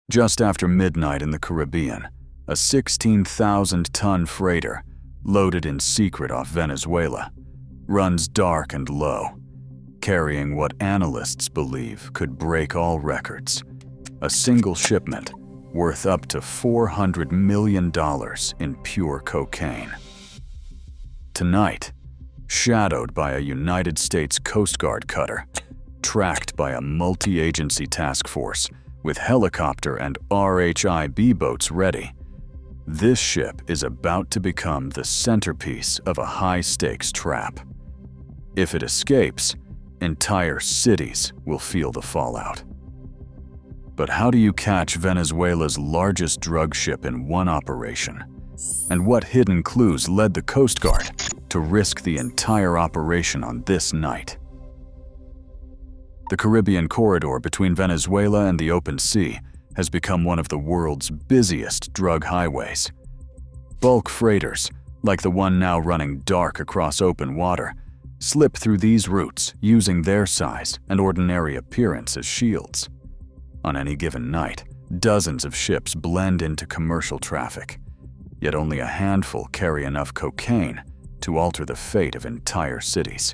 Just after midnight in the Caribbean, a 16,000-ton freighter, loaded in secret off Venezuela, runs dark and low, carrying what analysts believe could break all records. A single shipment worth up to $400 million in pure cocaine. Tonight, shadowed by a United States Coast Guard cutter, tracked by a multi-agency task force with helicopter and RHIB boats ready, this ship is about to become the centerpiece of a high-stakes trap. If it escapes, entire cities will feel the fallout. But how do you catch Venezuela's largest drug ship in one operation? And what hidden clues led the Coast Guard to risk the entire operation on this night? The Caribbean corridor between Venezuela and the open sea has become one of the world's busiest drug highways. Bulk freighters, like the one now running dark across open water, slip through these routes using their size and ordinary appearance as shields. On any given night, dozens of ships blend into commercial traffic, yet only a handful carry enough cocaine to alter the fate of entire cities.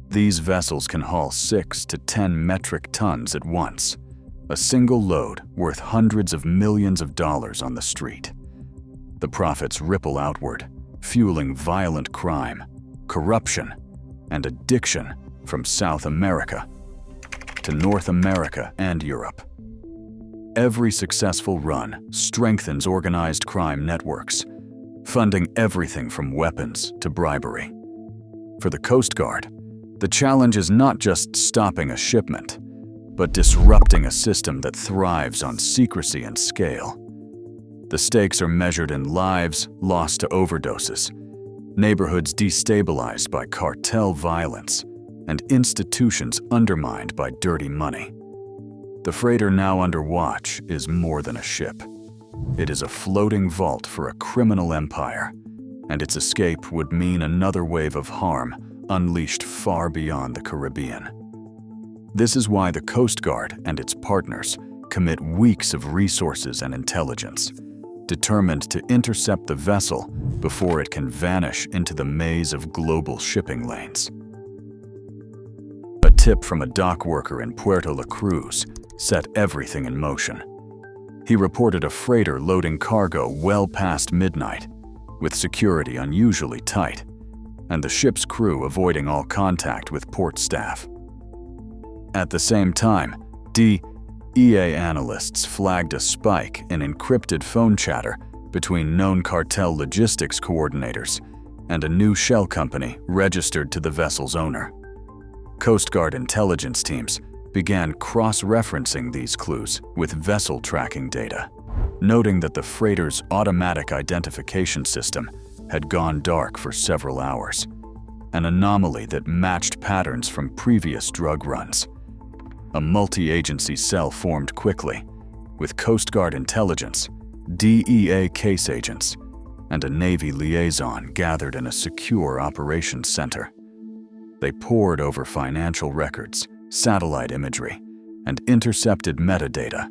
These vessels can haul 6 to 10 metric tons at once, a single load worth hundreds of millions of dollars on the street. The profits ripple outward, fueling violent crime, corruption, and addiction from South America to North America and Europe. Every successful run strengthens organized crime networks, funding everything from weapons to bribery. For the Coast Guard, the challenge is not just stopping a shipment, but disrupting a system that thrives on secrecy and scale. The stakes are measured in lives lost to overdoses, neighborhoods destabilized by cartel violence, and institutions undermined by dirty money. The freighter now under watch is more than a ship. It is a floating vault for a criminal empire, and its escape would mean another wave of harm unleashed far beyond the Caribbean. This is why the Coast Guard and its partners commit weeks of resources and intelligence, determined to intercept the vessel before it can vanish into the maze of global shipping lanes. A tip from a dock worker in Puerto La Cruz set everything in motion. He reported a freighter loading cargo well past midnight, with security unusually tight, and the ship's crew avoiding all contact with port staff. At the same time, DEA analysts flagged a spike in encrypted phone chatter between known cartel logistics coordinators and a new shell company registered to the vessel's owner. Coast Guard intelligence teams began cross-referencing these clues with vessel tracking data, noting that the freighter's automatic identification system had gone dark for several hours, an anomaly that matched patterns from previous drug runs. A multi-agency cell formed quickly, with Coast Guard intelligence, DEA case agents, and a Navy liaison gathered in a secure operations center. They pored over financial records, satellite imagery, and intercepted metadata,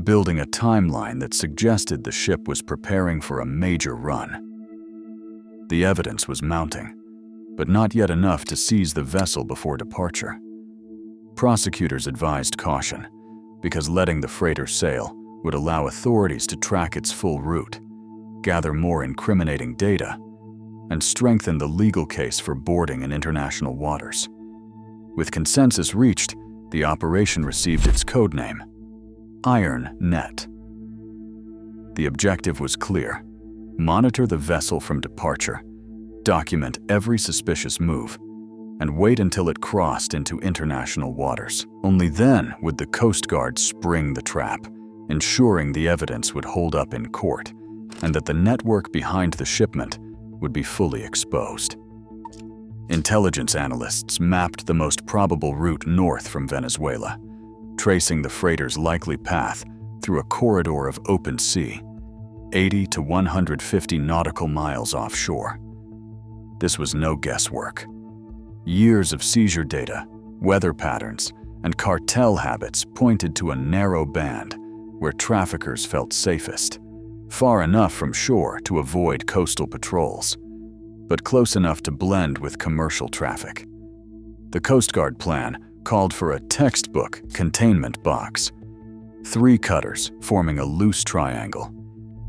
building a timeline that suggested the ship was preparing for a major run. The evidence was mounting, but not yet enough to seize the vessel before departure. Prosecutors advised caution, because letting the freighter sail would allow authorities to track its full route, gather more incriminating data, and strengthen the legal case for boarding in international waters. With consensus reached, the operation received its codename, Iron Net. The objective was clear: monitor the vessel from departure, document every suspicious move, and wait until it crossed into international waters. Only then would the Coast Guard spring the trap, ensuring the evidence would hold up in court and that the network behind the shipment would be fully exposed. Intelligence analysts mapped the most probable route north from Venezuela, tracing the freighter's likely path through a corridor of open sea, 80 to 150 nautical miles offshore. This was no guesswork. Years of seizure data, weather patterns, and cartel habits pointed to a narrow band where traffickers felt safest, far enough from shore to avoid coastal patrols, but close enough to blend with commercial traffic. The Coast Guard plan called for a textbook containment box. 3 cutters forming a loose triangle,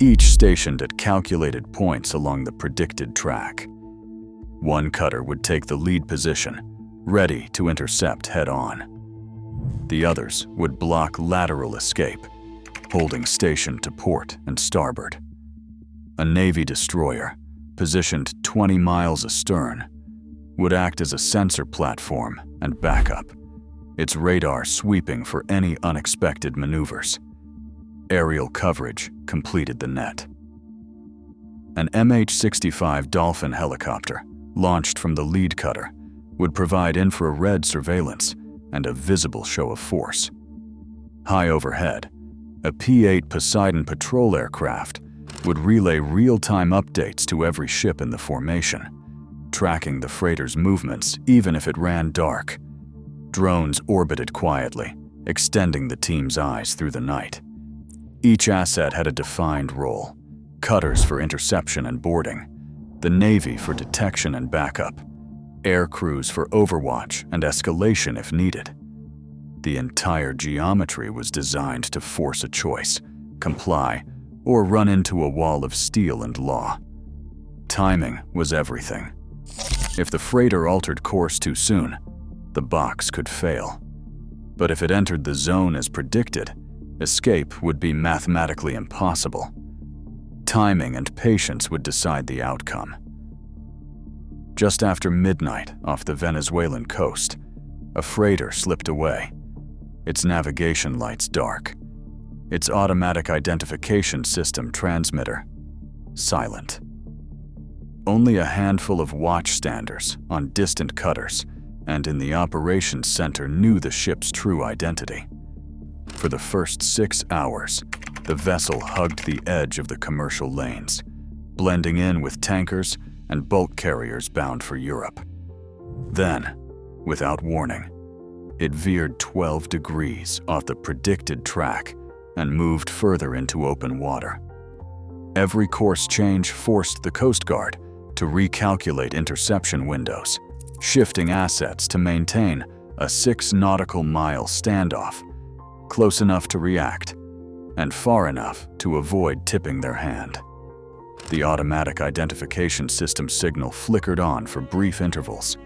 each stationed at calculated points along the predicted track. 1 cutter would take the lead position, ready to intercept head-on. The others would block lateral escape, holding station to port and starboard. A Navy destroyer, positioned 20 miles astern, would act as a sensor platform and backup, its radar sweeping for any unexpected maneuvers. Aerial coverage completed the net. An MH-65 Dolphin helicopter, launched from the lead cutter, would provide infrared surveillance and a visible show of force. High overhead, a P-8 Poseidon patrol aircraft would relay real-time updates to every ship in the formation, tracking the freighter's movements even if it ran dark. Drones orbited quietly, extending the team's eyes through the night. Each asset had a defined role: cutters for interception and boarding, the Navy for detection and backup, air crews for overwatch and escalation if needed. The entire geometry was designed to force a choice: comply or run into a wall of steel and law. Timing was everything. If the freighter altered course too soon, the box could fail. But if it entered the zone as predicted, escape would be mathematically impossible. Timing and patience would decide the outcome. Just after midnight off the Venezuelan coast, a freighter slipped away, its navigation lights dark, its automatic identification system transmitter silent. Only a handful of watchstanders on distant cutters and in the operations center knew the ship's true identity. For the first 6 hours, the vessel hugged the edge of the commercial lanes, blending in with tankers and bulk carriers bound for Europe. Then, without warning, it veered 12 degrees off the predicted track and moved further into open water. Every course change forced the Coast Guard to recalculate interception windows, shifting assets to maintain a 6 nautical mile standoff, close enough to react and far enough to avoid tipping their hand. The automatic identification system signal flickered on for brief intervals,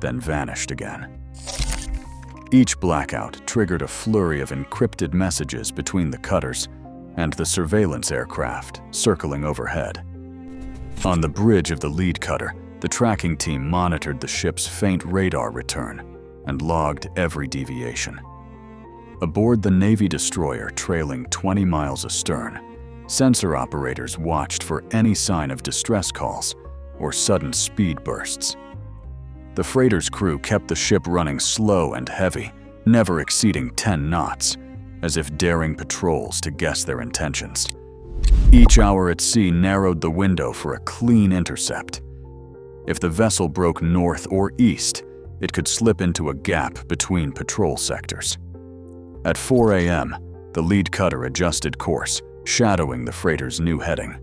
then vanished again. Each blackout triggered a flurry of encrypted messages between the cutters and the surveillance aircraft circling overhead. On the bridge of the lead cutter, the tracking team monitored the ship's faint radar return and logged every deviation. Aboard the Navy destroyer trailing 20 miles astern, sensor operators watched for any sign of distress calls or sudden speed bursts. The freighter's crew kept the ship running slow and heavy, never exceeding 10 knots, as if daring patrols to guess their intentions. Each hour at sea narrowed the window for a clean intercept. If the vessel broke north or east, it could slip into a gap between patrol sectors. At 4 a.m., the lead cutter adjusted course, shadowing the freighter's new heading.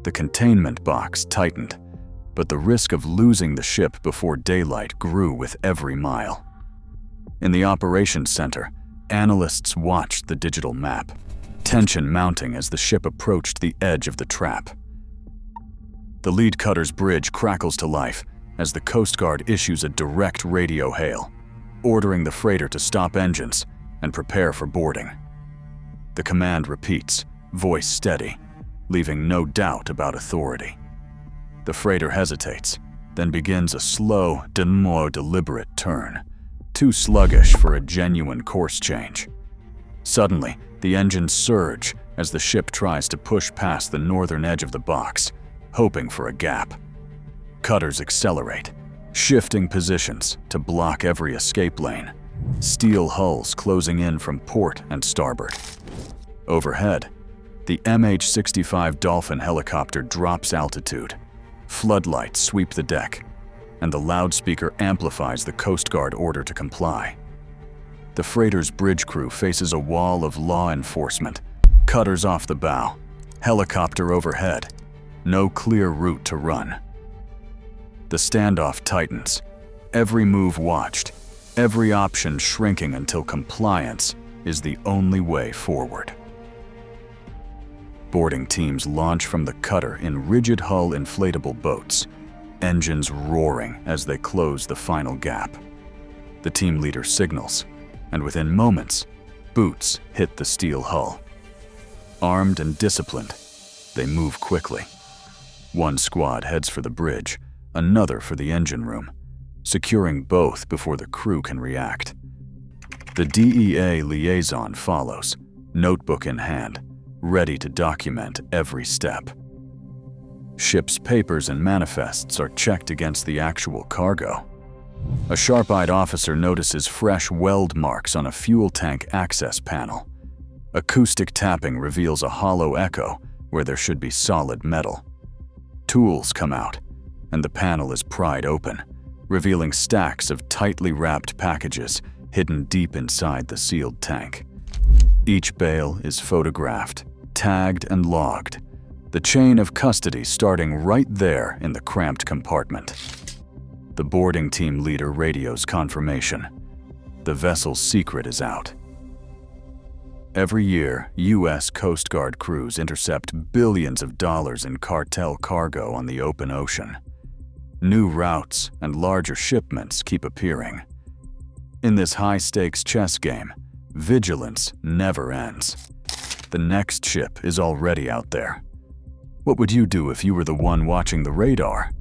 The containment box tightened, but the risk of losing the ship before daylight grew with every mile. In the operations center, analysts watched the digital map, tension mounting as the ship approached the edge of the trap. The lead cutter's bridge crackles to life as the Coast Guard issues a direct radio hail, ordering the freighter to stop engines and prepare for boarding. The command repeats, voice steady, leaving no doubt about authority. The freighter hesitates, then begins a slow, more deliberate turn, too sluggish for a genuine course change. Suddenly, the engines surge as the ship tries to push past the northern edge of the box, hoping for a gap. Cutters accelerate, shifting positions to block every escape lane, steel hulls closing in from port and starboard. Overhead, the MH-65 Dolphin helicopter drops altitude. Floodlights sweep the deck, and the loudspeaker amplifies the Coast Guard order to comply. The freighter's bridge crew faces a wall of law enforcement Cutters off the bow, helicopter overhead, no clear route to run. The standoff tightens, every move watched, every option shrinking until compliance is the only way forward. Boarding teams launch from the cutter in rigid-hull inflatable boats, engines roaring as they close the final gap. The team leader signals, and within moments, boots hit the steel hull. Armed and disciplined, they move quickly. One squad heads for the bridge, another for the engine room, securing both before the crew can react. The DEA liaison follows, notebook in hand, ready to document every step. Ship's papers and manifests are checked against the actual cargo. A sharp-eyed officer notices fresh weld marks on a fuel tank access panel. Acoustic tapping reveals a hollow echo where there should be solid metal. Tools come out, and the panel is pried open, revealing stacks of tightly wrapped packages hidden deep inside the sealed tank. Each bale is photographed, tagged, and logged, the chain of custody starting right there in the cramped compartment. The boarding team leader radios confirmation. The vessel's secret is out. Every year, U.S. Coast Guard crews intercept billions of dollars in cartel cargo on the open ocean. New routes and larger shipments keep appearing. In this high-stakes chess game, vigilance never ends. The next ship is already out there. What would you do if you were the one watching the radar?